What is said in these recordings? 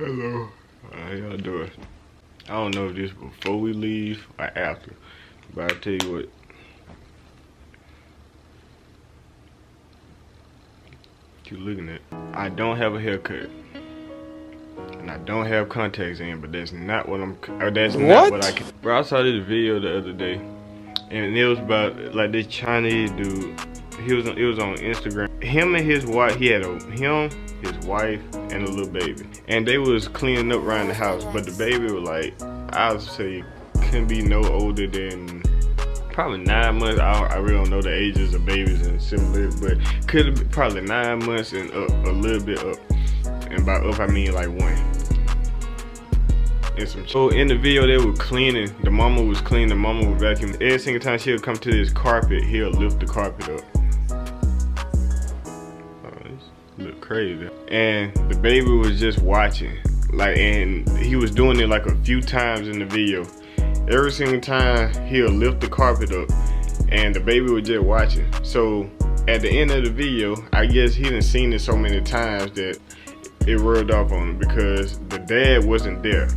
Hello. How y'all doing? I don't know if this before we leave or after, but I'll tell you what. You looking at? I don't have a haircut, and I don't have contacts in, but that's not what I'm. That's not what I can. Bro, I saw this video the other day, and it was about like this Chinese dude. It was on Instagram. Him and his wife. He had his wife, and a little baby, and they was cleaning up around the house. But the baby was like, I would say, couldn't be no older than probably 9 months. I really don't know the ages of babies and similar, but could have been probably 9 months and up, a little bit up. And by up I mean like 1. And so in the video they were cleaning. The mama was cleaning. The mama was vacuuming. Every single time she'll come to this carpet, he'll lift the carpet up. Look crazy. And the baby was just watching, like, and he was doing it like a few times in the video. Every single time he'll lift the carpet up, and the baby was just watching. So at the end of the video, I guess he done seen it so many times that it rubbed off on him, because the dad wasn't there.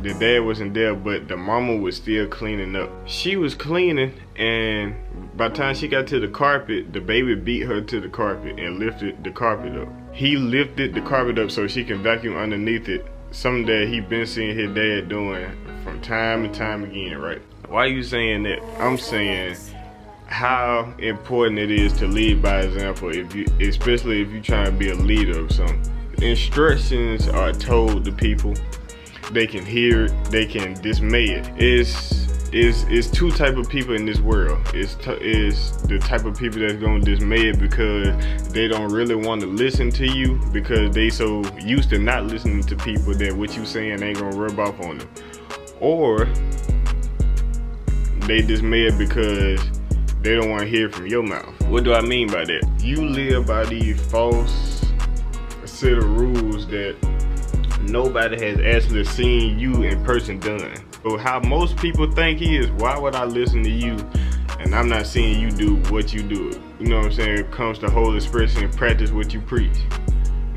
The dad wasn't there, but the mama was still cleaning up. She was cleaning, and by the time she got to the carpet, the baby beat her to the carpet and lifted the carpet up. He lifted the carpet up so she can vacuum underneath it. Something that he been seeing his dad doing from time and time again, right? Why are you saying that? I'm saying how important it is to lead by example, especially if you're trying to be a leader of something. Instructions are told to people. They can hear it, they can dismay it. It's two type of people in this world. It's the type of people that's gonna dismay it because they don't really want to listen to you, because they so used to not listening to people that what you saying ain't gonna rub off on them. Or they dismay it because they don't want to hear from your mouth. What do I mean by that? You live by these false set of rules that nobody has actually seen you in person done. So how most people think is, why would I listen to you and I'm not seeing you do what you do? You know what I'm saying? It comes to whole expression and practice what you preach.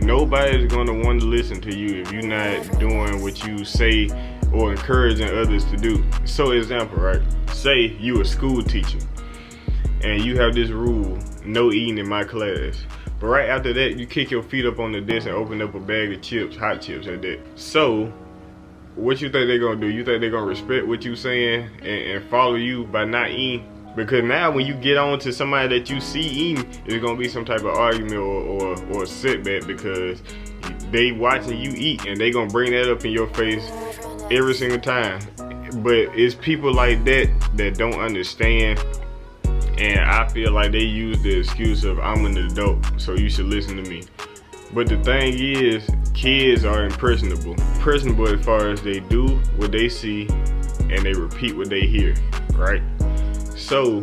Nobody's gonna want to listen to you if you're not doing what you say or encouraging others to do. So example, right? Say you a school teacher and you have this rule, no eating in my class. But right after that, you kick your feet up on the desk and open up a bag of chips, hot chips at that. So, what you think they're gonna do? You think they're gonna respect what you saying and follow you by not eating? Because now when you get on to somebody that you see eating, it's gonna be some type of argument or setback, because they watching you eat and they gonna bring that up in your face every single time. But it's people like that that don't understand. And I feel like they use the excuse of, I'm an adult, so you should listen to me. But the thing is, kids are impressionable. Impressionable as far as they do what they see and they repeat what they hear, right? So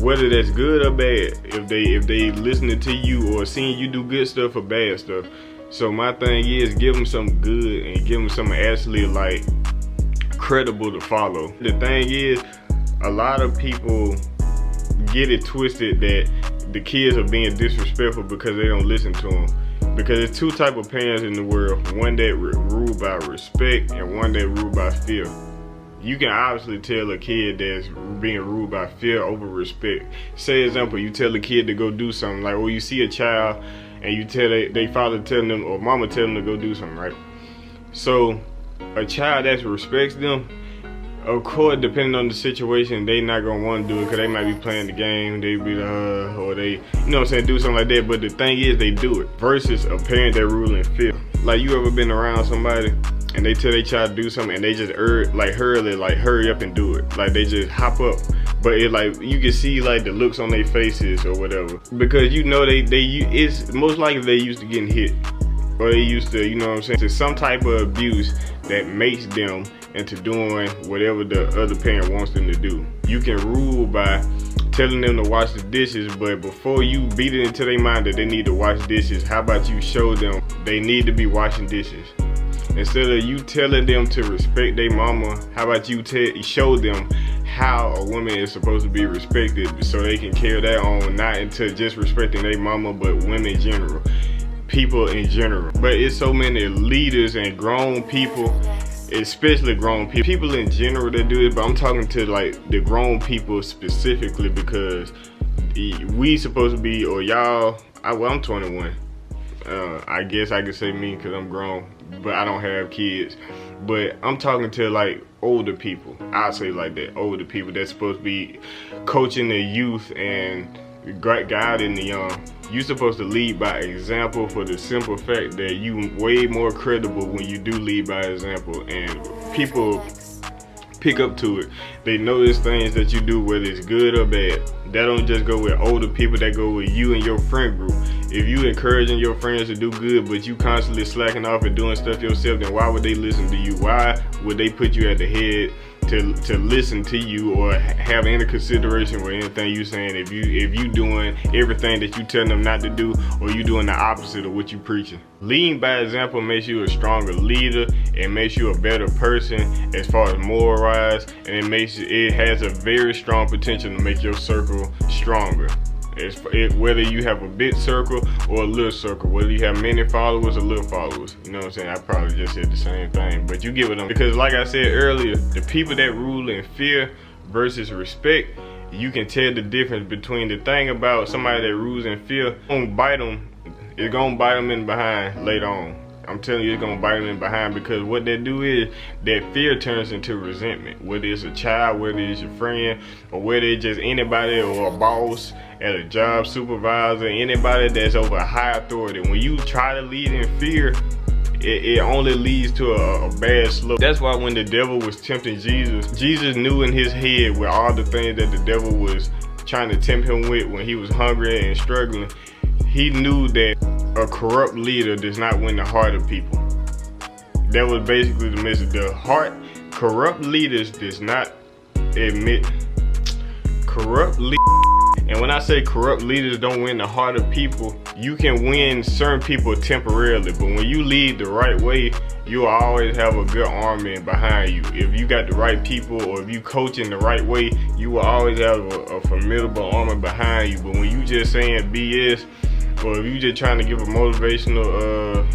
whether that's good or bad, if they listening to you or seeing you do good stuff or bad stuff. So my thing is, give them something good and give them something actually like credible to follow. The thing is, a lot of people get it twisted that the kids are being disrespectful because they don't listen to them. Because there's two type of parents in the world. One that rule by respect and one that rule by fear. You can obviously tell a kid that's being ruled by fear over respect. Say example, you tell a kid to go do something, like, or you see a child and you tell they father telling them or mama telling them to go do something, right? So a child that respects them, of course, depending on the situation, they not gonna want to do it because they might be playing the game, they be or they, you know what I'm saying, do something like that. But the thing is, they do it. Versus a parent that rule in fear. Like, you ever been around somebody and they tell their child to do something and they just hurry up and do it. Like, they just hop up. But it, like, you can see like the looks on their faces or whatever, because you know it's most likely they used to getting hit, or they used to, you know what I'm saying, to some type of abuse that makes them into doing whatever the other parent wants them to do. You can rule by telling them to wash the dishes, but before you beat it into their mind that they need to wash dishes, how about you show them they need to be washing dishes? Instead of you telling them to respect their mama, how about you show them how a woman is supposed to be respected, so they can carry that on, not into just respecting their mama, but women in general. people in general. But it's so many leaders and grown people, especially grown people in general that do it, but I'm talking to like the grown people specifically, because we supposed to be, or y'all, well, I'm 21. I guess I could say me because I'm grown, but I don't have kids. But I'm talking to like older people. I'll say like that, older people that's supposed to be coaching the youth and guiding the young. You're supposed to lead by example, for the simple fact that you way more credible when you do lead by example, and people pick up to it. They notice things that you do, whether it's good or bad. That don't just go with older people, that go with you and your friend group. If you encouraging your friends to do good, but you constantly slacking off and doing stuff yourself, then why would they listen to you? Why would they put you at the head to listen to you or have any consideration with anything you saying if you doing everything that you telling them not to do, or you doing the opposite of what you preaching? Leading by example makes you a stronger leader. It makes you a better person as far as moral wise, and it has a very strong potential to make your circle stronger. Whether you have a big circle or a little circle, whether you have many followers or little followers, you know what I'm saying? I probably just said the same thing, but you get what I'm, because like I said earlier, the people that rule in fear versus respect, you can tell the difference between the thing about somebody that rules in fear. It's gonna bite them in the behind later on. I'm telling you, it's gonna bite them in behind, because what they do is that fear turns into resentment. Whether it's a child, whether it's your friend, or whether it's just anybody or a boss at a job, supervisor, anybody that's over a high authority. When you try to lead in fear, it only leads to a bad slope. That's why when the devil was tempting Jesus knew in his head with all the things that the devil was trying to tempt him with when he was hungry and struggling. He knew that a corrupt leader does not win the heart of people. That was basically the message. Corrupt leaders does not admit and when I say corrupt leaders don't win the heart of people, you can win certain people temporarily, but when you lead the right way, you'll always have a good army behind you. If you got the right people, or if you coaching the right way, you will always have a formidable army behind you. But when you just saying BS, or if you just trying to give a motivational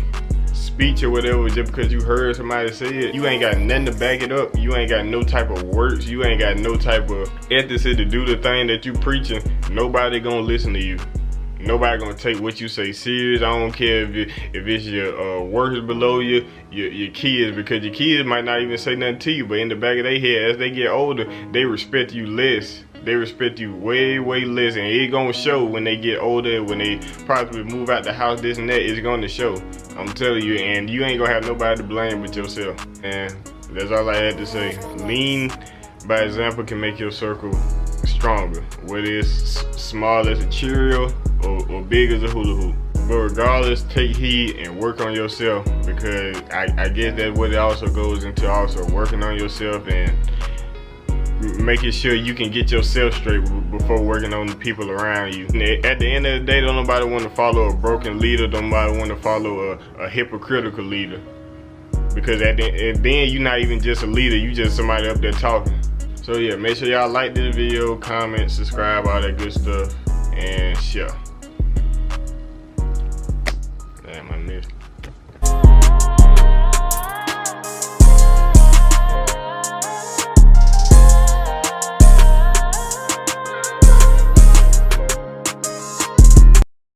speech or whatever just because you heard somebody say it, you ain't got nothing to back it up. You ain't got no type of works. You ain't got no type of ethics to do the thing that you preaching. Nobody gonna listen to you. Nobody gonna take what you say serious. I don't care if it's your workers below you, your kids, because your kids might not even say nothing to you, but in the back of their head, as they get older, they respect you less. They respect you way, way less, and it gonna show when they get older, when they probably move out the house, this and that, it's gonna show. I'm telling you, and you ain't gonna have nobody to blame but yourself. And that's all I had to say. Lean by example can make your circle stronger, whether it's small as a Cheerio or big as a hula hoop. But regardless, take heed and work on yourself, because I guess that's what it also goes into, also working on yourself and making sure you can get yourself straight before working on the people around you. At the end of the day, don't nobody want to follow a broken leader. Don't nobody want to follow a hypocritical leader, because then you're not even just a leader, you just somebody up there talking. So yeah, make sure y'all like this video, comment, subscribe, all that good stuff, and share. Damn, I missed it.